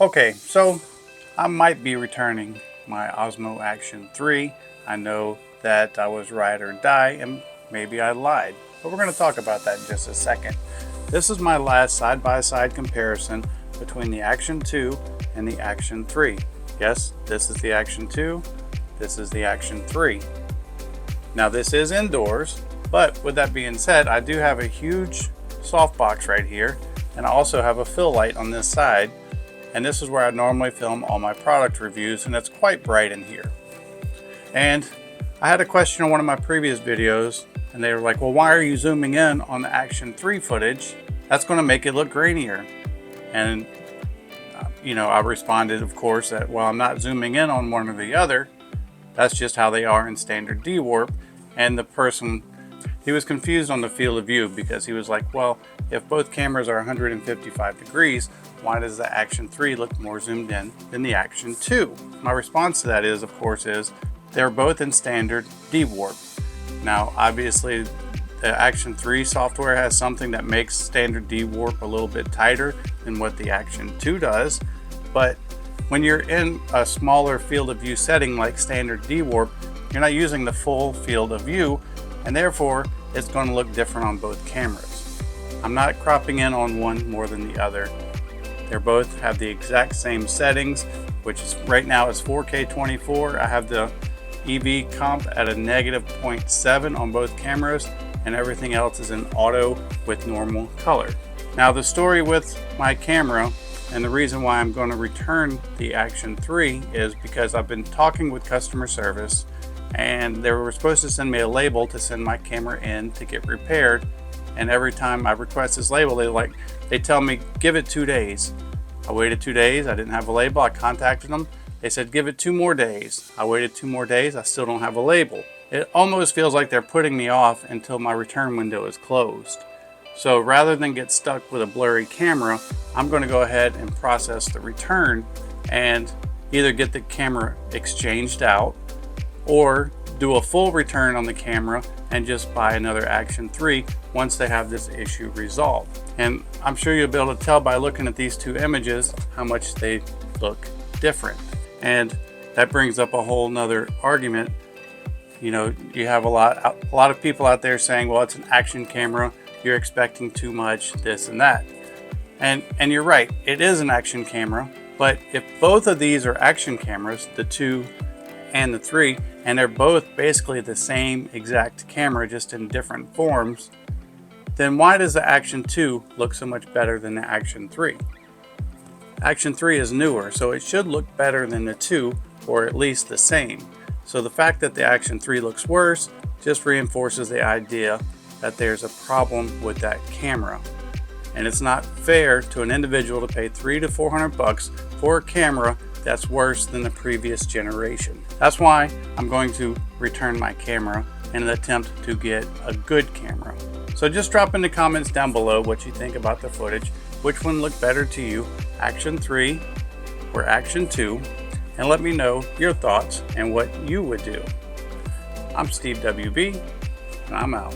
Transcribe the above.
Okay, so I might be returning my Osmo Action 3. I know that I was ride or die and maybe I lied, but we're going to talk about that in just a second. This is my last side-by-side comparison between the Action 2 and the Action 3. Yes, this is the Action 2, this is the Action 3. Now this is indoors, but with that being said, I do have a huge softbox right here, and I also have a fill light on this side. And this is where I normally film all my product reviews, and it's quite bright in here. And I had a question on one of my previous videos, and they were like, well, why are you zooming in on the Action 3 footage? That's going to make it look grainier. And I responded, of course, that, well, I'm not zooming in on one or the other. That's just how they are in standard D-Warp. And the person, he was confused on the field of view because he was like, well, if both cameras are 155 degrees, why does the Action 3 look more zoomed in than the Action 2? My response to that is, of course, they're both in standard D-Warp. Now, obviously, the Action 3 software has something that makes standard D-Warp a little bit tighter than what the Action 2 does, but when you're in a smaller field of view setting like standard D-Warp, you're not using the full field of view, and therefore, it's going to look different on both cameras. I'm not cropping in on one more than the other. They both have the exact same settings, which is right now is 4K 24. I have the EV comp at a -0.7 on both cameras, and everything else is in auto with normal color. Now the story with my camera and the reason why I'm going to return the Action 3 is because I've been talking with customer service, and they were supposed to send me a label to send my camera in to get repaired. And every time I request this label, they tell me, give it 2 days. I waited 2 days, I didn't have a label, I contacted them. They said, give it 2 more days. I waited 2 more days, I still don't have a label. It almost feels like they're putting me off until my return window is closed. So rather than get stuck with a blurry camera, I'm going to go ahead and process the return and either get the camera exchanged out or do a full return on the camera and just buy another Action 3 once they have this issue resolved. And I'm sure you'll be able to tell by looking at these 2 images how much they look different. And that brings up a whole nother argument. You have a lot of people out there saying, well, it's an action camera, you're expecting too much, this and that. And you're right, it is an action camera, but if both of these are action cameras, the 2 and the 3, and they're both basically the same exact camera, just in different forms, then why does the Action 2 look so much better than the Action 3? Action 3 is newer, so it should look better than the 2, or at least the same. So the fact that the Action 3 looks worse just reinforces the idea that there's a problem with that camera. And it's not fair to an individual to pay $300 to $400 for a camera that's worse than the previous generation. That's why I'm going to return my camera in an attempt to get a good camera. So just drop in the comments down below what you think about the footage, which one looked better to you, Action 3 or Action 2, and let me know your thoughts and what you would do. I'm Steve WB, and I'm out.